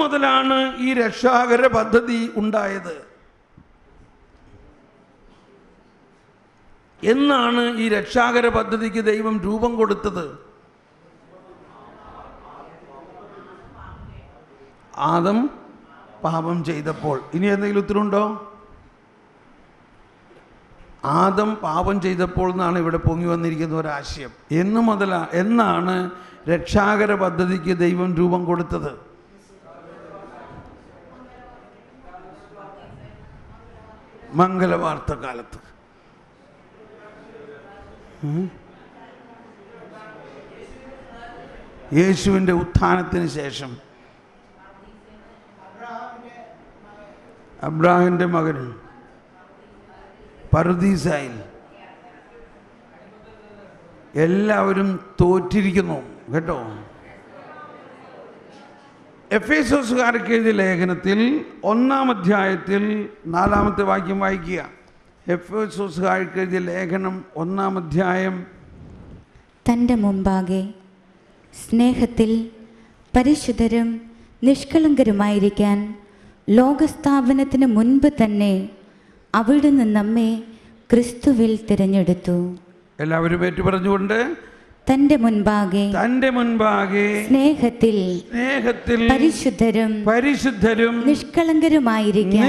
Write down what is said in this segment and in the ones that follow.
മുതലാണ് ഈ രക്ഷാകര പദ്ധതി ഉണ്ടായത്? എന്നാണ് ഈ രക്ഷാകര പദ്ധതിക്ക് ദൈവം രൂപം കൊടുത്തത്? ആദം പാപം ചെയ്തപ്പോൾ. ഇനി എന്തെങ്കിലും ഉത്തരവുണ്ടോ? ആദം പാപം ചെയ്തപ്പോൾ എന്നാണ് ഇവിടെ പൊങ്ങി വന്നിരിക്കുന്ന ഒരാശയം. എന്നാണ് രക്ഷാകര പദ്ധതിക്ക് ദൈവം രൂപം കൊടുത്തത്? മംഗലവാർത്ത കാലത്ത്. യേശുവിൻ്റെ ഉത്ഥാനത്തിന് ശേഷം അബ്രാഹിമിൻ്റെ മകൻ പറുദീസായിൽ എല്ലാവരും തോറ്റിരിക്കുന്നു കേട്ടോ. എഫേസോസുകാർക്ക് എഴുതിയ ലേഖനത്തിൽ 1-ാം അധ്യായത്തിൽ 4-ാമത്തെ വാക്യം വായിക്കുക. എഫേസോസുകാർക്ക് എഴുതിയ ലേഖനം 1-ാം അധ്യായം. തൻ്റെ മുമ്പാകെ സ്നേഹത്തിൽ പരിശുദ്ധരും നിഷ്കളങ്കരുമായിരിക്കാൻ ലോകസ്ഥാപനത്തിന് മുൻപ് തന്നെ അവിടുന്ന് നമ്മെ ക്രിസ്തുവിൽ തിരഞ്ഞെടുത്തു. എല്ലാവരും ഏറ്റു പറഞ്ഞുകൊണ്ട് തൻ്റെ മുൻപാകെ സ്നേഹത്തിൽ പരിശുദ്ധരും നിഷ്കളങ്കരുമായിരിക്കാൻ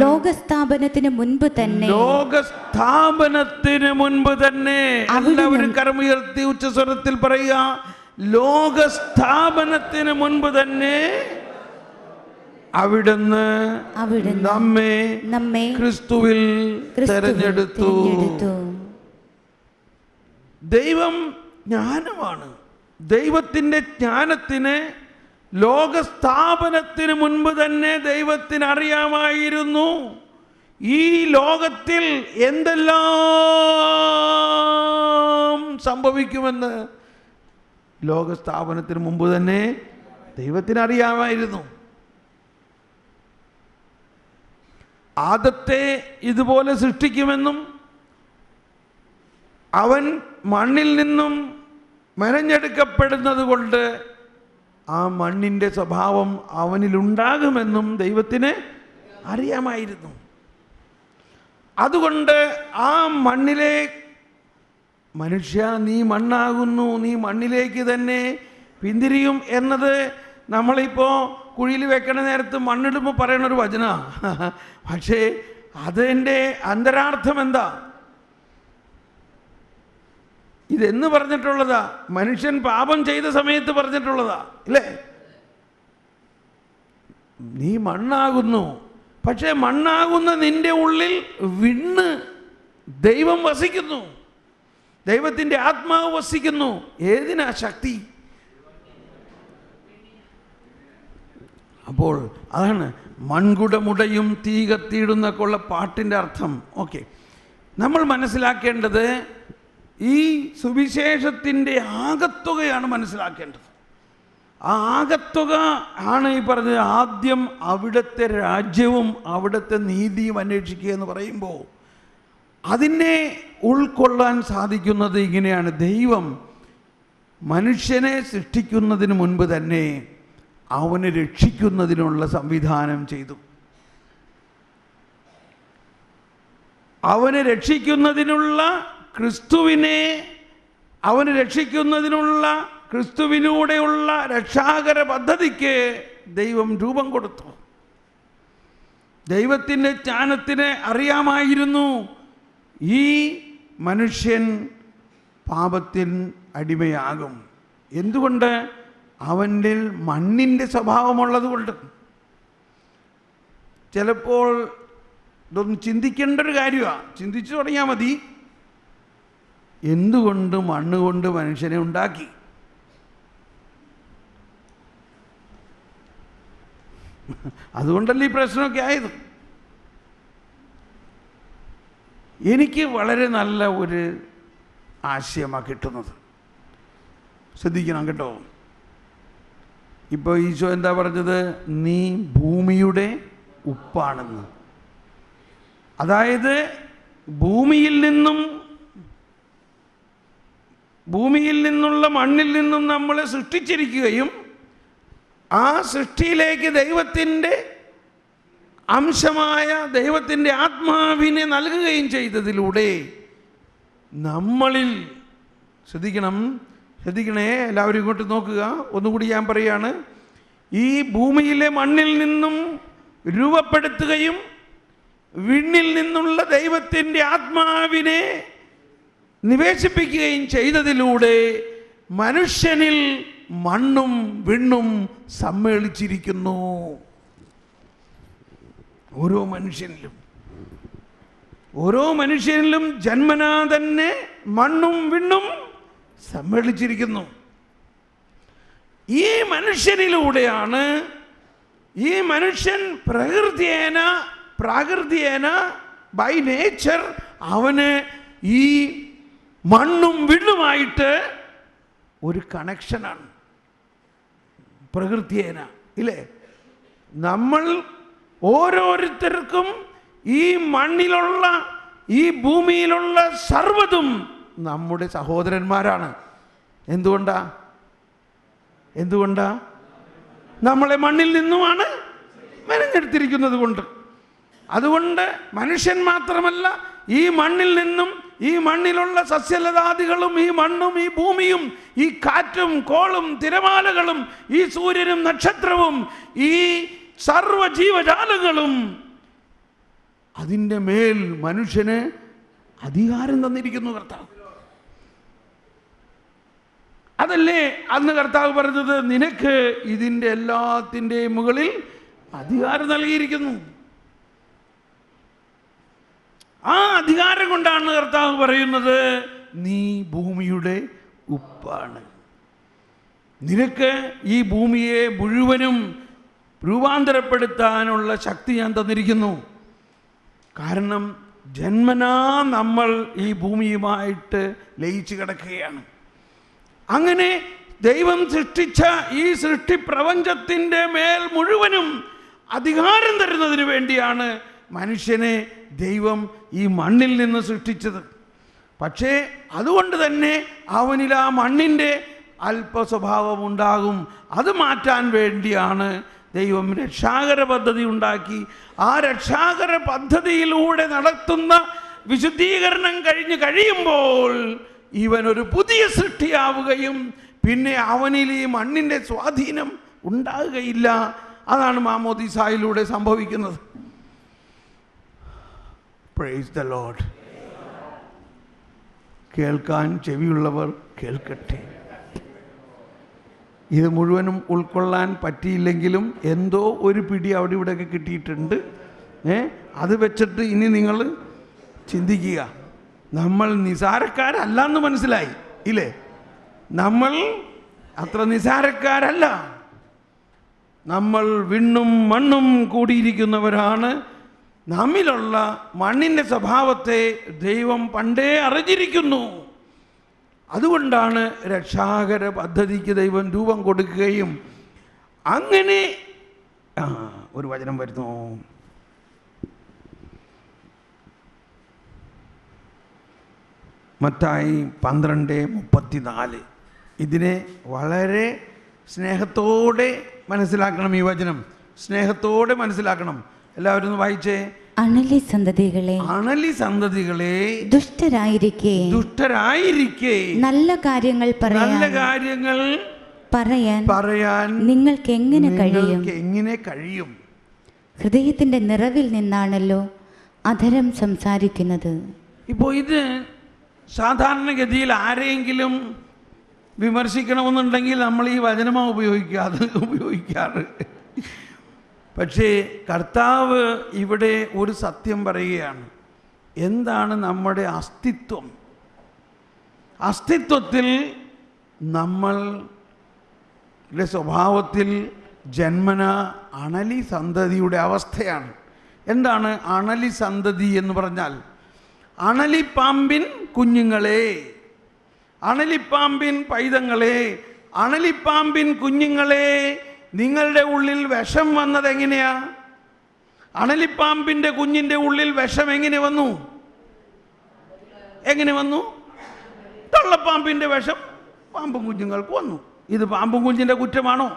ലോകസ്ഥാപനത്തിന് മുൻപ് തന്നെ എല്ലാവരും കരമുയർത്തി ഉച്ചസ്വരത്തിൽ പറയുക. ലോകസ്ഥാപനത്തിന് മുൻപ് തന്നെ അവിടുന്ന് നമ്മെ ക്രിസ്തുവിൽ തെരഞ്ഞെടുത്തു. ദൈവം ജ്ഞാനമാണ്. ദൈവത്തിൻ്റെ ജ്ഞാനത്തിന് ലോകസ്ഥാപനത്തിന് മുൻപ് തന്നെ ദൈവത്തിന് അറിയാമായിരുന്നു ഈ ലോകത്തിൽ എന്തെല്ലാം സംഭവിക്കുമെന്ന്. ലോകസ്ഥാപനത്തിന് മുമ്പ് തന്നെ ദൈവത്തിന് അറിയാമായിരുന്നു. ആദത്തെ ഇതുപോലെ സൃഷ്ടിക്കുമെന്നും അവൻ മണ്ണിൽ നിന്നും മെനഞ്ഞെടുക്കപ്പെടുന്നത് കൊണ്ട് ആ മണ്ണിൻ്റെ സ്വഭാവം അവനിലുണ്ടാകുമെന്നും ദൈവത്തിന് അറിയാമായിരുന്നു. അതുകൊണ്ട് ആ മണ്ണിലെ മനുഷ്യ, നീ മണ്ണാകുന്നു, നീ മണ്ണിലേക്ക് തന്നെ പിന്തിരിയും എന്നത് നമ്മളിപ്പോൾ കുഴിയിൽ വെക്കണ നേരത്ത് മണ്ണിടുമ്പോൾ പറയണൊരു വചന. പക്ഷേ അതിൻ്റെ അന്തരാർത്ഥം എന്താ? ഇതെന്ന് പറഞ്ഞിട്ടുള്ളതാ? മനുഷ്യൻ പാപം ചെയ്ത സമയത്ത് പറഞ്ഞിട്ടുള്ളതാ അല്ലേ? നീ മണ്ണാകുന്നു. പക്ഷേ മണ്ണാകുന്ന നിന്റെ ഉള്ളിൽ വിണ്ണ് ദൈവം വസിക്കുന്നു, ദൈവത്തിൻ്റെ ആത്മാവ് വസിക്കുന്നു. ഏതിനാ ശക്തി? അപ്പോൾ അതാണ് മൺകുടമുടയും തീ കത്തിയിടുന്നൊക്കെയുള്ള പാട്ടിൻ്റെ അർത്ഥം. ഓക്കെ, നമ്മൾ മനസ്സിലാക്കേണ്ടത് ഈ സുവിശേഷത്തിൻ്റെ ആകത്തുകയാണ് മനസ്സിലാക്കേണ്ടത്. ആ ആകത്തുക ആണ് ഈ പറഞ്ഞത്. ആദ്യം അവിടുത്തെ രാജ്യവും അവിടുത്തെ നീതിയും അന്വേഷിക്കുക എന്ന് പറയുമ്പോൾ അതിനെ ഉൾക്കൊള്ളാൻ സാധിക്കുന്നത് ഇങ്ങനെയാണ്. ദൈവം മനുഷ്യനെ സൃഷ്ടിക്കുന്നതിന് മുൻപ് തന്നെ അവനെ രക്ഷിക്കുന്നതിനുള്ള സംവിധാനം ചെയ്തു. അവനെ രക്ഷിക്കുന്നതിനുള്ള ക്രിസ്തുവിലൂടെയുള്ള രക്ഷാകര പദ്ധതിക്ക് ദൈവം രൂപം കൊടുത്തു. ദൈവത്തിൻ്റെ ജ്ഞാനത്തിന് അറിയാമായിരുന്നു ഈ മനുഷ്യൻ പാപത്തിന് അടിമയാകും. എന്തുകൊണ്ട്? അവൻ്റെ മണ്ണിൻ്റെ സ്വഭാവമുള്ളത് കൊണ്ട്. ചിലപ്പോൾ ഇതൊന്ന് ചിന്തിക്കേണ്ട ഒരു കാര്യമാണ്. ചിന്തിച്ചു തുടങ്ങിയാൽ മതി. എന്തുകൊണ്ട് മണ്ണ് കൊണ്ട് മനുഷ്യനെ ഉണ്ടാക്കി? അതുകൊണ്ടല്ലേ ഈ പ്രശ്നമൊക്കെ ആയത്. എനിക്ക് വളരെ നല്ല ഒരു ആശയമാണ് കിട്ടുന്നത്. ശ്രദ്ധിക്കണം കേട്ടോ. ഇപ്പോൾ ഈശോ എന്താ പറഞ്ഞത്? നീ ഭൂമിയുടെ ഉപ്പാണെന്ന്. അതായത് ഭൂമിയിൽ നിന്നുള്ള മണ്ണിൽ നിന്നും നമ്മളെ സൃഷ്ടിച്ചിരിക്കുകയും ആ സൃഷ്ടിയിലേക്ക് ദൈവത്തിൻ്റെ അംശമായ ദൈവത്തിൻ്റെ ആത്മാവിനെ നൽകുകയും ചെയ്തതിലൂടെ നമ്മളിൽ ശ്രദ്ധിക്കണേ, എല്ലാവരും ഇങ്ങോട്ട് നോക്കുക. ഒന്നുകൂടി ഞാൻ പറയാണ്, ഈ ഭൂമിയിലെ മണ്ണിൽ നിന്നും രൂപപ്പെടുത്തുകയും വിണ്ണിൽ നിന്നുള്ള ദൈവത്തിൻ്റെ ആത്മാവിനെ നിവേശിപ്പിക്കുകയും ചെയ്തതിലൂടെ മനുഷ്യനിൽ മണ്ണും വിണ്ണും സമ്മേളിച്ചിരിക്കുന്നു. ഓരോ മനുഷ്യനിലും ജന്മനാ തന്നെ മണ്ണും വിണ്ണും സമ്മേളിച്ചിരിക്കുന്നു. ഈ മനുഷ്യനിലൂടെയാണ് ഈ മനുഷ്യൻ പ്രാകൃത്യേന ബൈ നേച്ചർ അവന് ഈ മണ്ണും വിണ്ണുമായിട്ട് ഒരു കണക്ഷനാണ്. പ്രകൃത്യേന ഇല്ലേ? നമ്മൾ ഓരോരുത്തർക്കും ഈ മണ്ണിലുള്ള ഈ ഭൂമിയിലുള്ള സർവ്വതും നമ്മുടെ സഹോദരന്മാരാണ്. എന്തുകൊണ്ടാ? നമ്മളെ മണ്ണിൽ നിന്നുമാണ് മെനഞ്ഞെടുത്തിരിക്കുന്നത് കൊണ്ട്. അതുകൊണ്ട് മനുഷ്യൻ മാത്രമല്ല, ഈ മണ്ണിൽ നിന്നും ഈ മണ്ണിലുള്ള സസ്യലതാദികളും ഈ മണ്ണും ഈ ഭൂമിയും ഈ കാറ്റും കോളും തിരമാലകളും ഈ സൂര്യനും നക്ഷത്രവും ഈ സർവ്വജീവജാലങ്ങളും അതിൻ്റെ മേൽ മനുഷ്യന് അധികാരം തന്നിരിക്കുന്നു കർത്താവ്. അതല്ലേ അന്ന് കർത്താവ് പറഞ്ഞത്, നിനക്ക് ഇതിൻ്റെ എല്ലാത്തിൻ്റെയും മുകളിൽ അധികാരം നൽകിയിരിക്കുന്നു. ആ അധികാരം കൊണ്ടാണ് കർത്താവ് പറയുന്നത്, നീ ഭൂമിയുടെ ഉപ്പാണ്. നിനക്ക് ഈ ഭൂമിയെ മുഴുവനും രൂപാന്തരപ്പെടുത്താനുള്ള ശക്തി ഞാൻ തന്നിരിക്കുന്നു. കാരണം ജന്മനാ നമ്മൾ ഈ ഭൂമിയുമായിട്ട് ലയിച്ചു കിടക്കുകയാണ്. അങ്ങനെ ദൈവം സൃഷ്ടിച്ച ഈ സൃഷ്ടിപ്രപഞ്ചത്തിൻ്റെ മേൽ മുഴുവനും അധികാരം തരുന്നതിന് വേണ്ടിയാണ് മനുഷ്യനെ ദൈവം ഈ മണ്ണിൽ നിന്ന് സൃഷ്ടിച്ചത്. പക്ഷേ അതുകൊണ്ട് തന്നെ അവനിൽ ആ മണ്ണിൻ്റെ അല്പ സ്വഭാവം ഉണ്ടാകും. അത് മാറ്റാൻ വേണ്ടിയാണ് ദൈവം രക്ഷാകര പദ്ധതി ഉണ്ടാക്കി. ആ രക്ഷാകര പദ്ധതിയിലൂടെ നടത്തുന്ന വിശുദ്ധീകരണം കഴിയുമ്പോൾ ഇവനൊരു പുതിയ സൃഷ്ടിയാവുകയും പിന്നെ അവനിൽ ഈ മണ്ണിൻ്റെ സ്വാധീനം ഉണ്ടാകുകയില്ല. അതാണ് മാമോദീസായിലൂടെ സംഭവിക്കുന്നത്. Praise the Lord. കേൾക്കാൻ ചെവിയുള്ളവർ കേൾക്കട്ടെ. ഇത് മുഴുവനും ഉൾക്കൊള്ളാൻ പറ്റിയില്ലെങ്കിലും എന്തോ ഒരു പിടി അവിടെ ഇവിടെയൊക്കെ കിട്ടിയിട്ടുണ്ട്. അത് വെച്ചിട്ട് ഇനി നിങ്ങൾ ചിന്തിക്കുക. നമ്മൾ നിസാരക്കാരല്ലെന്ന് മനസ്സിലായി ഇല്ലേ? നമ്മൾ അത്ര നിസാരക്കാരല്ല. നമ്മൾ വിണ്ണും മണ്ണും കൂടിയിരിക്കുന്നവരാണ്. നമ്മിലുള്ള മണ്ണിൻ്റെ സ്വഭാവത്തെ ദൈവം പണ്ടേ അറിഞ്ഞിരിക്കുന്നു. അതുകൊണ്ടാണ് രക്ഷാകര പദ്ധതിക്ക് ദൈവം രൂപം കൊടുക്കുകയും അങ്ങനെ ഒരു വചനം വരുന്നു. മത്തായി 12:34. ഇതിനെ വളരെ സ്നേഹത്തോടെ മനസ്സിലാക്കണം. ഈ വചനം സ്നേഹത്തോടെ മനസ്സിലാക്കണം. എല്ലാവരും ഒന്ന് വായിച്ചേ. അണലി സന്തതികളെ ദുഷ്ടരായിരിക്കെ നല്ല കാര്യങ്ങൾ പറയാൻ നിങ്ങൾക്ക് എങ്ങനെ കഴിയും? ഹൃദയത്തിന്റെ നിറവിൽ നിന്നാണല്ലോ അധരം സംസാരിക്കുന്നത്. ഇപ്പോൾ ഇത് സാധാരണഗതിയിൽ ആരെങ്കിലും വിമർശിക്കണമെന്നുണ്ടെങ്കിൽ നമ്മൾ ഈ വചനമാണ് ഉപയോഗിക്കാറ്. പക്ഷേ കർത്താവ് ഇവിടെ ഒരു സത്യം പറയുകയാണ്. എന്താണ് നമ്മുടെ അസ്തിത്വം? അസ്തിത്വത്തിൽ നമ്മളുടെ സ്വഭാവത്തിൽ ജന്മന അണലി സന്തതിയുടെ അവസ്ഥയാണ്. എന്താണ് അണലി സന്തതി എന്ന് പറഞ്ഞാൽ? അണലിപ്പാമ്പിൻ കുഞ്ഞുങ്ങളെ, അണലിപ്പാമ്പിൻ പൈതങ്ങളെ, അണലിപ്പാമ്പിൻ കുഞ്ഞുങ്ങളെ, നിങ്ങളുടെ ഉള്ളിൽ വിഷം വന്നത് എങ്ങനെയാ? അണലിപ്പാമ്പിൻ്റെ കുഞ്ഞിൻ്റെ ഉള്ളിൽ വിഷം എങ്ങനെ വന്നു? തള്ളപ്പാമ്പിൻ്റെ വിഷം പാമ്പും കുഞ്ഞുങ്ങൾക്ക് വന്നു. ഇത് പാമ്പും കുഞ്ഞിൻ്റെ കുറ്റമാണോ?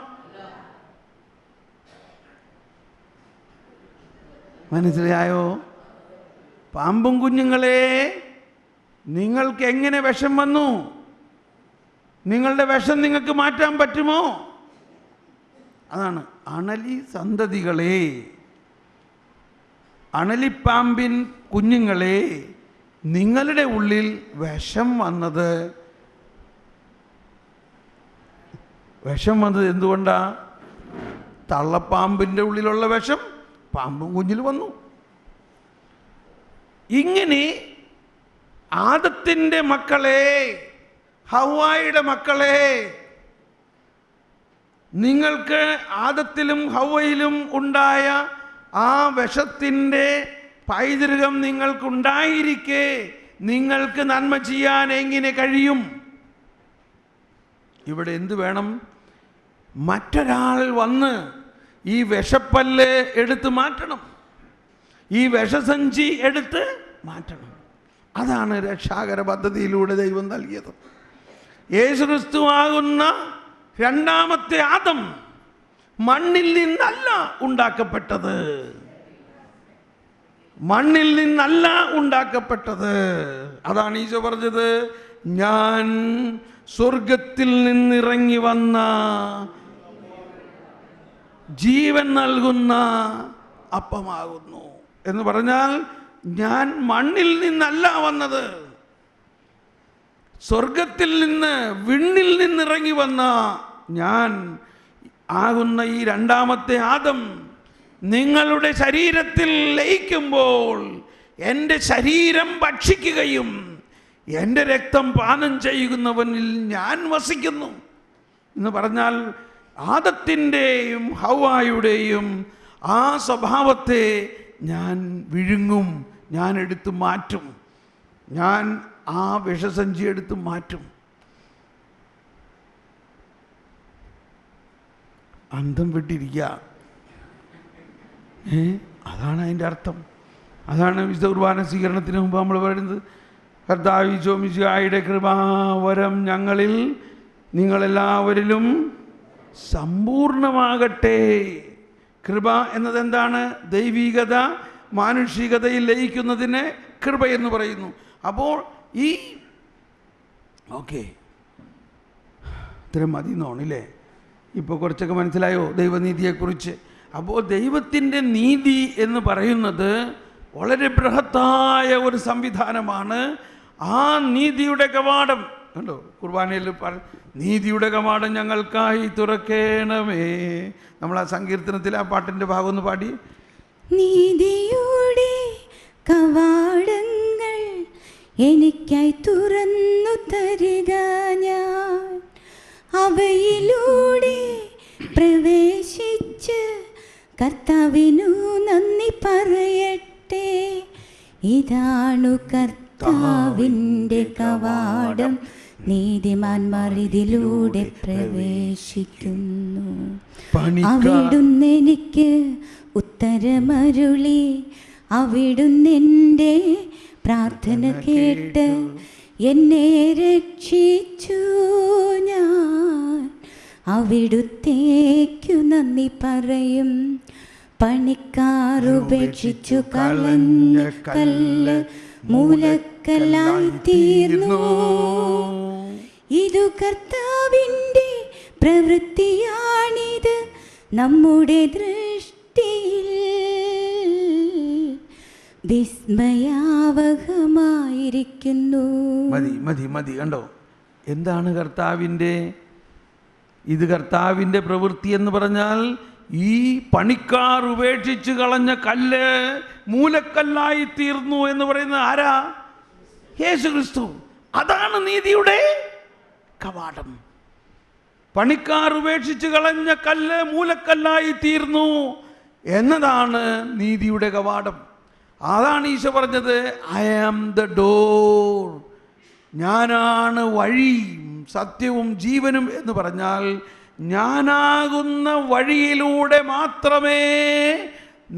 മനസ്സിലായോ? പാമ്പും കുഞ്ഞുങ്ങളെ, നിങ്ങൾക്ക് എങ്ങനെ വിഷം വന്നു? നിങ്ങളുടെ വിഷം നിങ്ങൾക്ക് മാറ്റാൻ പറ്റുമോ? അതാണ് അണലി സന്തതികളെ, അണലിപ്പാമ്പിൻ കുഞ്ഞുങ്ങളെ, നിങ്ങളുടെ ഉള്ളിൽ വിഷം വന്നത് എന്തുകൊണ്ടാ? തള്ളപ്പാമ്പിൻ്റെ ഉള്ളിലുള്ള വിഷം പാമ്പും കുഞ്ഞിൽ വന്നു. ഇങ്ങനെ ആദത്തിൻ്റെ മക്കളെ, ഹവ്വായുടെ മക്കളെ, നിങ്ങൾക്ക് ആദത്തിലും ഹവ്വയിലും ഉണ്ടായ ആ വിഷത്തിൻ്റെ പൈതൃകം നിങ്ങൾക്കുണ്ടായിരിക്കെ നിങ്ങൾക്ക് നന്മ ചെയ്യാൻ എങ്ങനെ കഴിയും? ഇവിടെ എന്ത് വേണം? മറ്റൊരാൾ വന്ന് ഈ വിഷപ്പല്ല് എടുത്ത് മാറ്റണം, ഈ വിഷസഞ്ചി എടുത്ത് മാറ്റണം. അതാണ് രക്ഷാകര പദ്ധതിയിലൂടെ ദൈവം നൽകിയത്. യേശുക്രിസ്തുവാകുന്ന രണ്ടാമത്തെ ആദം മണ്ണിൽ നിന്നല്ല ഉണ്ടാക്കപ്പെട്ടത്, മണ്ണിൽ നിന്നല്ല ഉണ്ടാക്കപ്പെട്ടത്. അതാണ് ഈശോ പറഞ്ഞത്, ഞാൻ സ്വർഗത്തിൽ നിന്നിറങ്ങി വന്ന ജീവൻ നൽകുന്ന അപ്പമാകുന്നു എന്ന് പറഞ്ഞാൽ, ഞാൻ മണ്ണിൽ നിന്നല്ല വന്നത്, സ്വർഗത്തിൽ നിന്ന്, വിണ്ണിൽ നിന്നിറങ്ങി വന്ന ഞാൻ ആകുന്ന ഈ രണ്ടാമത്തെ ആദം നിങ്ങളുടെ ശരീരത്തിൽ ലയിക്കുമ്പോൾ എൻ്റെ ശരീരം ഭക്ഷിക്കുകയും എൻ്റെ രക്തം പാനം ചെയ്യുന്നവനിൽ ഞാൻ വസിക്കുന്നു എന്ന് പറഞ്ഞാൽ, ആദത്തിൻ്റെയും ഹവ്വായുടെയും ആ സ്വഭാവത്തെ ഞാൻ വിഴുങ്ങും, ഞാൻ എടുത്തു മാറ്റും, ഞാൻ ആ വിഷസഞ്ചി എടുത്ത് മാറ്റും. അന്തം വിട്ടിരിക്കുക, അതാണ് അതിൻ്റെ അർത്ഥം. അതാണ് വിശുദ്ധ കുർബാന സ്വീകരണത്തിന് മുമ്പ് നമ്മൾ പറയുന്നത്, കർത്താവ് ഈശോ മിശിഹായുടെ കൃപാവരം ഞങ്ങളിൽ നിങ്ങളെല്ലാവരിലും സമ്പൂർണമാകട്ടെ. കൃപ എന്നതെന്താണ്? ദൈവികത മാനുഷികതയിൽ ലയിക്കുന്നതിന് കൃപ എന്ന് പറയുന്നു. അപ്പോൾ ഈ ഇത്രയും മതി തോന്നില്ലേ? ഇപ്പോൾ കുറച്ചൊക്കെ മനസ്സിലായോ ദൈവനീതിയെക്കുറിച്ച്? അപ്പോൾ ദൈവത്തിൻ്റെ നീതി എന്ന് പറയുന്നത് വളരെ ബൃഹത്തായ ഒരു സംവിധാനമാണ്. ആ നീതിയുടെ കവാടം കണ്ടോ, കുർബാനയിൽ നീതിയുടെ കവാടം ഞങ്ങൾക്കായി തുറക്കേണമേ. നമ്മൾ ആ സങ്കീർത്തനത്തിൽ ആ പാട്ടിൻ്റെ ഭാഗം ഒന്ന് പാടി. നീതിയുടെ കവാടങ്ങൾ എനിക്കായി തുറന്നു തരിക, ഞാൻ അവയിലൂടെ പ്രവേശിച്ച് കർത്താവിനു നന്ദി പറയട്ടെ. ഇതാണു കർത്താവിൻ്റെ കവാടം, നീതിമാന്മാർ ഇതിലൂടെ പ്രവേശിക്കുന്നു. അവിടുന്ന് എനിക്ക് ഉത്തരമരുളി, അവിടുന്ന് എൻ്റെ പ്രാർത്ഥന കേട്ട് എന്നെ രക്ഷിച്ചു. ഞാൻ അവിടുത്തേക്കു നന്ദി പറയും. പണിക്കാർ ഉപേക്ഷിച്ചു കളഞ്ഞ കല്ല് മൂലക്കല്ലായി തീർന്നു. ഇതു കർത്താവിൻ്റെ പ്രവൃത്തിയാണിത്, നമ്മുടെ ദൃഷ്ടിയിൽ വിസ്മയാവഹമായിരിക്കുന്നു. മതി മതി മതി. കണ്ടോ, എന്താണ് കർത്താവിൻ്റെ? ഇത് കർത്താവിൻ്റെ പ്രവൃത്തി എന്ന് പറഞ്ഞാൽ, ഈ പണിക്കാർ ഉപേക്ഷിച്ച് കളഞ്ഞ കല്ല് മൂലക്കല്ലായി തീർന്നു എന്ന് പറയുന്നത് ആരാ? യേശുക്രിസ്തു. അതാണ് നീതിയുടെ കവാടം. പണിക്കാർ ഉപേക്ഷിച്ച് കളഞ്ഞ കല്ല് മൂലക്കല്ലായി തീർന്നു എന്നതാണ് നീതിയുടെ കവാടം. അതാണ് ഈശോ പറഞ്ഞത്, ഐ ആം ദ ഡോർ, ഞാനാണ് വഴിയും സത്യവും ജീവനും എന്ന് പറഞ്ഞാൽ, ഞാനാകുന്ന വഴിയിലൂടെ മാത്രമേ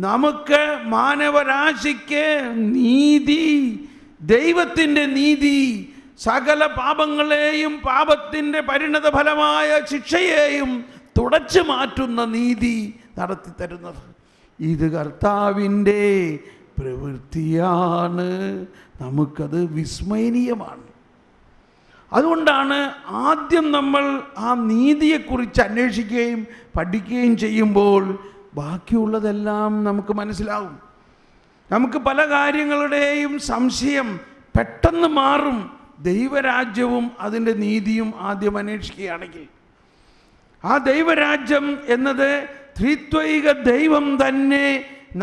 നമുക്ക് മാനവരാശിക്ക് നീതി, ദൈവത്തിൻ്റെ നീതി, സകല പാപങ്ങളെയും പാപത്തിൻ്റെ പരിണത ഫലമായ ശിക്ഷയെയും തുടച്ചു മാറ്റുന്ന നീതി നടത്തി തരുന്നത്. ഇത് കർത്താവിൻ്റെ പ്രവൃത്തിയാണ്. നമുക്കത് വിസ്മയനീയമാണ്. അതുകൊണ്ടാണ് ആദ്യം നമ്മൾ ആ നീതിയെക്കുറിച്ച് അന്വേഷിക്കുകയും പഠിക്കുകയും ചെയ്യുമ്പോൾ ബാക്കിയുള്ളതെല്ലാം നമുക്ക് മനസ്സിലാവും. നമുക്ക് പല കാര്യങ്ങളുടെയും സംശയം പെട്ടെന്ന് മാറും. ദൈവരാജ്യവും അതിൻ്റെ നീതിയും ആദ്യം അന്വേഷിക്കുകയാണെങ്കിൽ, ആ ദൈവരാജ്യം എന്നത് ത്രിത്വൈക ദൈവം തന്നെ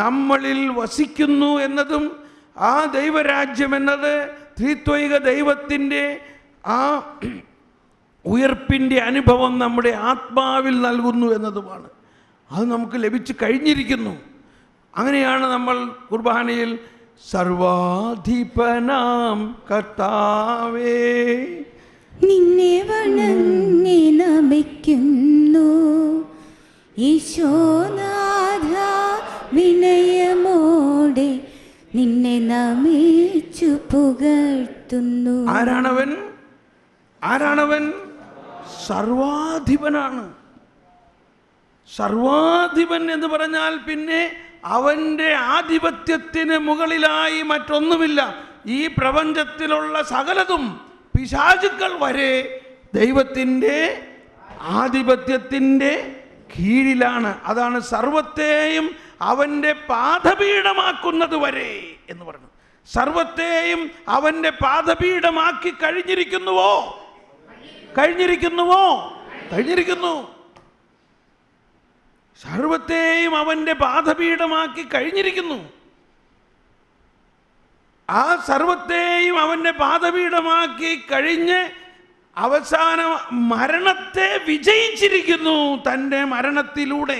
നമ്മളിൽ വസിക്കുന്നു എന്നതും, ആ ദൈവരാജ്യം എന്നത് ത്രിത്വൈക ദൈവത്തിൻ്റെ ആ ഉയർപ്പിൻ്റെ അനുഭവം നമ്മുടെ ആത്മാവിൽ നൽകുന്നു എന്നതുമാണ്. അത് നമുക്ക് ലഭിച്ചു കഴിഞ്ഞിരിക്കുന്നു. അങ്ങനെയാണ് നമ്മൾ കുർബാനയിൽ സർവാധിപനാം കർത്താവേ നിന്നെ വണങ്ങി നമിക്കുന്നു, ഈശോനാഥ വിനയമോടെ നിന്നെ നമിച്ചു പുകഴ്ത്തുന്നു. ആരാണവൻ? സർവാധിപനാണ്. സർവാധിപൻ എന്ന് പറഞ്ഞാൽ പിന്നെ അവൻ്റെ ആധിപത്യത്തിന് മുകളിലായി മറ്റൊന്നുമില്ല. ഈ പ്രപഞ്ചത്തിലുള്ള സകലതും, പിശാചുക്കൾ വരെ ദൈവത്തിൻ്റെ ആധിപത്യത്തിൻ്റെ കീഴിലാണ്. അതാണ് സർവത്തെയും അവൻ്റെ പാദപീഠമാക്കുന്നത് വരെ എന്ന് പറഞ്ഞു. സർവത്തെയും അവൻ്റെ പാദപീഠമാക്കി കഴിഞ്ഞിരിക്കുന്നു. സർവത്തെയും അവൻ്റെ പാദപീഠമാക്കി കഴിഞ്ഞിരിക്കുന്നു. ആ സർവത്തെയും അവൻ്റെ പാദപീഠമാക്കി കഴിഞ്ഞ് അവസാന മരണത്തെ വിജയിച്ചിരിക്കുന്നു. തൻ്റെ മരണത്തിലൂടെ,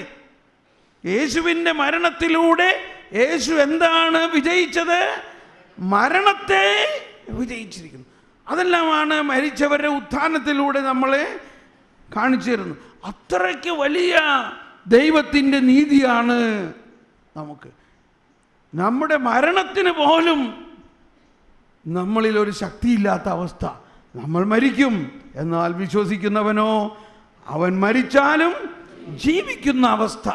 യേശുവിൻ്റെ മരണത്തിലൂടെ യേശു എന്താണ് വിജയിച്ചത്? മരണത്തെ വിജയിച്ചിരിക്കുന്നു. അതെല്ലാമാണ് മരിച്ചവരുടെ ഉത്ഥാനത്തിലൂടെ നമ്മളെ കാണിച്ചു തരുന്നത്. അത്രയ്ക്ക് വലിയ ദൈവത്തിൻ്റെ നീതിയാണ് നമുക്ക്. നമ്മുടെ മരണത്തിന് പോലും നമ്മളിലൊരു ശക്തിയില്ലാത്ത അവസ്ഥ. നമ്മൾ മരിക്കും, എന്നാൽ വിശ്വസിക്കുന്നവനോ അവൻ മരിച്ചാലും ജീവിക്കുന്ന അവസ്ഥ.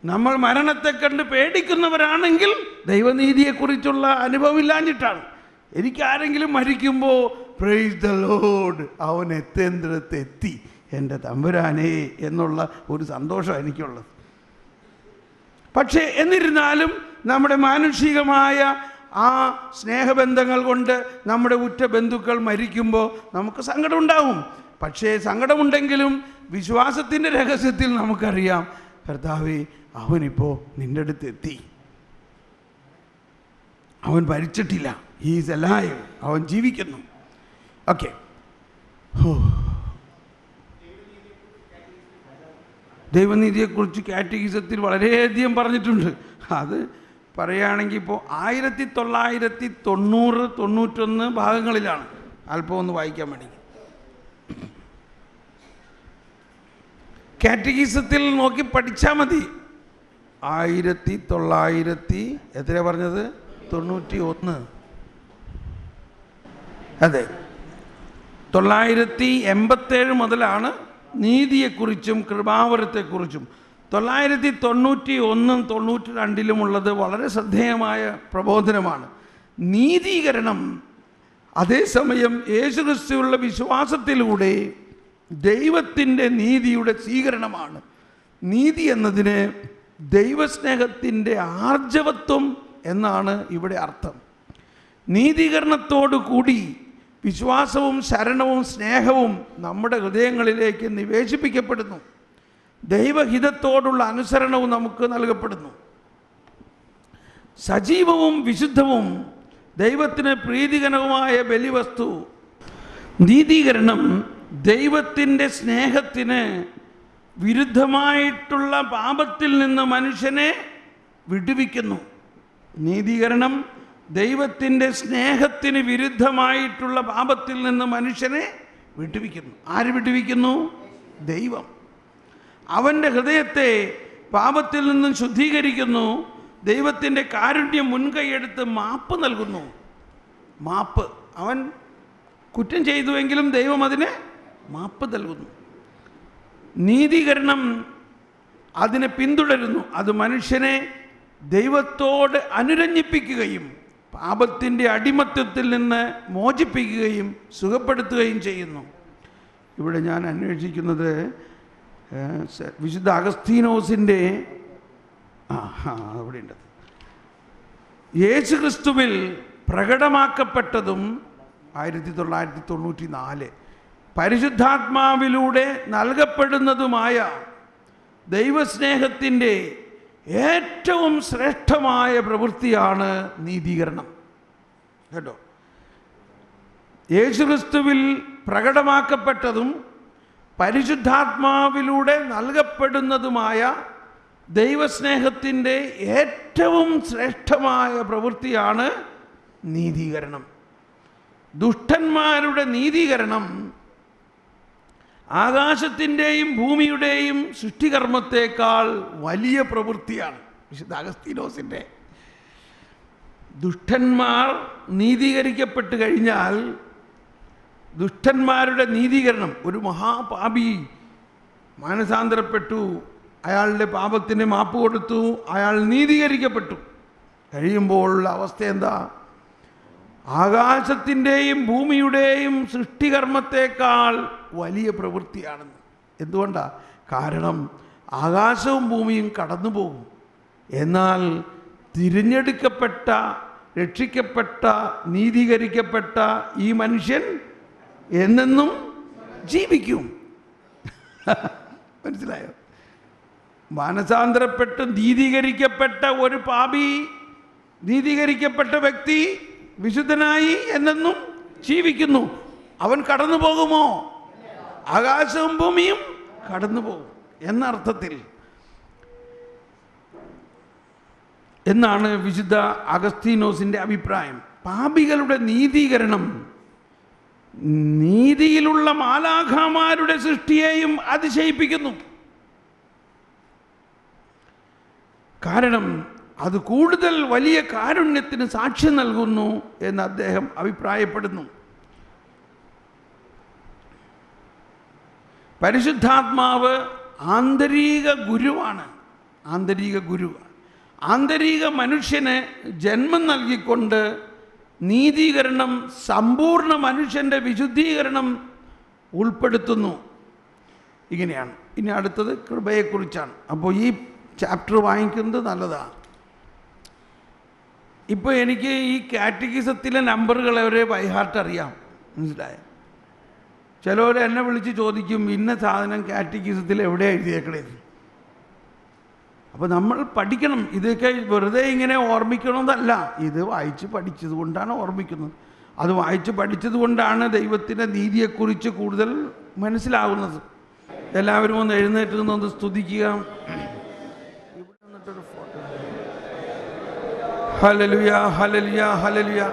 നമ്മൾ മരണത്തെ കണ്ട് പേടിക്കുന്നവരാണെങ്കിൽ ദൈവനീതിയെക്കുറിച്ചുള്ള അനുഭവമില്ലാഞ്ഞിട്ടാണ്. എനിക്കാരെങ്കിലും മരിക്കുമ്പോൾ പ്രൈസ് ദ ലോർഡ്, അവൻ എത്തേണ്ടിടത്തെത്തി എൻ്റെ തമ്പുരാനേ എന്നുള്ള ഒരു സന്തോഷം എനിക്കുള്ളത്. പക്ഷേ എന്നിരുന്നാലും നമ്മുടെ മാനുഷികമായ ആ സ്നേഹബന്ധങ്ങൾ കൊണ്ട് നമ്മുടെ ഉറ്റ ബന്ധുക്കൾ മരിക്കുമ്പോൾ നമുക്ക് സങ്കടമുണ്ടാവും. പക്ഷേ സങ്കടമുണ്ടെങ്കിലും വിശ്വാസത്തിൻ്റെ രഹസ്യത്തിൽ നമുക്കറിയാം, കർത്താവേ അവനിപ്പോൾ നിൻ്റെ അടുത്ത് എത്തി, അവൻ മരിച്ചിട്ടില്ല, ഹി ഈസ് അലൈവ്, അവൻ ജീവിക്കുന്നു. ഓക്കെ, ദൈവനീതിയെക്കുറിച്ച് കാറ്റഗിസത്തിൽ വളരെയധികം പറഞ്ഞിട്ടുണ്ട്. അത് പറയുകയാണെങ്കിൽ ഇപ്പോൾ 1990-91 ഭാഗങ്ങളിലാണ്. അല്പം ഒന്ന് വായിക്കാൻ വേണ്ടി. കാറ്റഗിസത്തിൽ നോക്കി പഠിച്ചാൽ മതി. 1900 എത്രയാണ് പറഞ്ഞത്? 91. അതെ, 987 മുതലാണ് നീതിയെക്കുറിച്ചും കൃപാവരത്തെക്കുറിച്ചും. 991 92 വളരെ ശ്രദ്ധേയമായ പ്രബോധനമാണ്. നീതീകരണം അതേസമയം യേശുക്രിസ്തുവിലുള്ള വിശ്വാസത്തിലൂടെ ദൈവത്തിൻ്റെ നീതിയുടെ സ്വീകരണമാണ്. നീതി എന്നതിന് ദൈവസ്നേഹത്തിൻ്റെ ആർജവത്വം എന്നാണ് ഇവിടെ അർത്ഥം. നീതീകരണത്തോടു കൂടി വിശ്വാസവും ശരണവും സ്നേഹവും നമ്മുടെ ഹൃദയങ്ങളിലേക്ക് നിവേശിപ്പിക്കപ്പെടുന്നു. ദൈവഹിതത്തോടുള്ള അനുസരണവും നമുക്ക് നൽകപ്പെടുന്നു. സജീവവും വിശുദ്ധവും ദൈവത്തിന് പ്രീതികരവുമായ ബലിവസ്തു. നീതീകരണം ദൈവത്തിൻ്റെ സ്നേഹത്തിന് വിരുദ്ധമായിട്ടുള്ള പാപത്തിൽ നിന്ന് മനുഷ്യനെ വിടുവിക്കുന്നു. നീതീകരണം ദൈവത്തിൻ്റെ സ്നേഹത്തിന് വിരുദ്ധമായിട്ടുള്ള പാപത്തിൽ നിന്ന് മനുഷ്യനെ വിടുവിക്കുന്നു. ആര് വിടുവിക്കുന്നു? ദൈവം. അവൻ്റെ ഹൃദയത്തെ പാപത്തിൽ നിന്നും ശുദ്ധീകരിക്കുന്നു. ദൈവത്തിൻ്റെ കാരുണ്യം മുൻകൈയെടുത്ത് മാപ്പ് നൽകുന്നു. മാപ്പ്, അവൻ കുറ്റം ചെയ്തുവെങ്കിലും ദൈവം അതിന് മാപ്പ് നൽകുന്നു. നീതീകരണം അതിനെ പിന്തുടരുന്നു. അത് മനുഷ്യനെ ദൈവത്തോട് അനുരഞ്ജിപ്പിക്കുകയും പാപത്തിൻ്റെ അടിമത്തത്തിൽ നിന്ന് മോചിപ്പിക്കുകയും സുഖപ്പെടുത്തുകയും ചെയ്യുന്നു. ഇവിടെ ഞാൻ അന്വേഷിക്കുന്നത് വിശുദ്ധ അഗസ്തീനോസിൻ്റെ അവിടെയുണ്ട്. യേശു ക്രിസ്തുവിൽ പ്രകടമാക്കപ്പെട്ടതും 1994 പരിശുദ്ധാത്മാവിലൂടെ നൽകപ്പെടുന്നതുമായ ദൈവസ്നേഹത്തിൻ്റെ ഏറ്റവും ശ്രേഷ്ഠമായ പ്രവൃത്തിയാണ് നീതീകരണം. കേട്ടോ, യേശുക്രിസ്തുവിൽ പ്രകടമാക്കപ്പെട്ടതും പരിശുദ്ധാത്മാവിലൂടെ നൽകപ്പെടുന്നതുമായ ദൈവസ്നേഹത്തിൻ്റെ ഏറ്റവും ശ്രേഷ്ഠമായ പ്രവൃത്തിയാണ് നീതീകരണം. ദുഷ്ടന്മാരുടെ നീതീകരണം ആകാശത്തിൻ്റെയും ഭൂമിയുടെയും സൃഷ്ടികർമ്മത്തേക്കാൾ വലിയ പ്രവൃത്തിയാണ്. വിശുദ്ധ അഗസ്തീനോസിൻ്റെ ദുഷ്ടന്മാർ നീതീകരിക്കപ്പെട്ട് കഴിഞ്ഞാൽ, ദുഷ്ടന്മാരുടെ നീതീകരണം, ഒരു മഹാപാപി മാനസാന്തരപ്പെട്ടു, അയാളുടെ പാപത്തിന് മാപ്പ് കൊടുത്തു, അയാൾ നീതീകരിക്കപ്പെട്ടു കഴിയുമ്പോൾ അവസ്ഥ എന്താ? ആകാശത്തിൻ്റെയും ഭൂമിയുടെയും സൃഷ്ടികർമ്മത്തേക്കാൾ വലിയ പ്രവൃത്തിയാണെന്ന്. എന്തുകൊണ്ടാണ്? കാരണം ആകാശവും ഭൂമിയും കടന്നു പോകും, എന്നാൽ തിരഞ്ഞെടുക്കപ്പെട്ട, രക്ഷിക്കപ്പെട്ട, നീതീകരിക്കപ്പെട്ട ഈ മനുഷ്യൻ എന്നെന്നും ജീവിക്കും. മനസ്സിലായോ? മാനസാന്തരപ്പെട്ട് നീതീകരിക്കപ്പെട്ട ഒരു പാപി, നീതീകരിക്കപ്പെട്ട വ്യക്തി വിശുദ്ധനായി എന്നെന്നും ജീവിക്കുന്നു. അവൻ കടന്നു പോകുമോ? ആകാശവും ഭൂമിയും കടന്നു പോകും എന്നർത്ഥത്തിൽ എന്നാണ് വിശുദ്ധ അഗസ്തീനോസിൻ്റെ അഭിപ്രായം. പാപികളുടെ നീതീകരണം നീതിയിലുള്ള മാലാഖമാരുടെ സൃഷ്ടിയെയും അതിശയിപ്പിക്കുന്നു. കാരണം അത് കൂടുതൽ വലിയ കാരുണ്യത്തിന് സാക്ഷ്യം നൽകുന്നു എന്ന് അദ്ദേഹം അഭിപ്രായപ്പെടുന്നു. പരിശുദ്ധാത്മാവ് ആന്തരിക ഗുരുവാണ്. ആന്തരിക മനുഷ്യന് ജന്മം നൽകിക്കൊണ്ട് നീതീകരണം സമ്പൂർണ്ണ മനുഷ്യൻ്റെ വിശുദ്ധീകരണം ഉൾപ്പെടുത്തുന്നു. ഇങ്ങനെയാണ്. ഇനി അടുത്തത് കൃപയെക്കുറിച്ചാണ്. അപ്പോൾ ഈ ചാപ്റ്റർ വാങ്ങിക്കുന്നത് നല്ലതാണ്. ഇപ്പോൾ എനിക്ക് ഈ കാറ്റഗിസത്തിലെ നമ്പറുകളെ ഒരേ ബൈഹാർട്ട് അറിയാം. മനസ്സിലായോ? ചിലവർ എന്നെ വിളിച്ച് ചോദിക്കും, ഇന്ന സാധനം കാറ്റഗിസത്തിൽ എവിടെ എഴുതിയേക്കണേ. അപ്പോൾ നമ്മൾ പഠിക്കണം. ഇതൊക്കെ വെറുതെ ഇങ്ങനെ ഓർമ്മിക്കണമെന്നല്ല, ഇത് വായിച്ച് പഠിച്ചത് കൊണ്ടാണ് ഓർമ്മിക്കുന്നത്. അത് വായിച്ച് പഠിച്ചത് കൊണ്ടാണ് ദൈവത്തിൻ്റെ നീതിയെക്കുറിച്ച് കൂടുതൽ മനസ്സിലാവുന്നത്. എല്ലാവരും ഒന്ന് എഴുന്നേറ്റ് നിന്നൊന്ന് സ്തുതിക്കുക. ഇവിടെ നിന്നിട്ടൊരു ഫോട്ടോ. Hallelujah, hallelujah, hallelujah.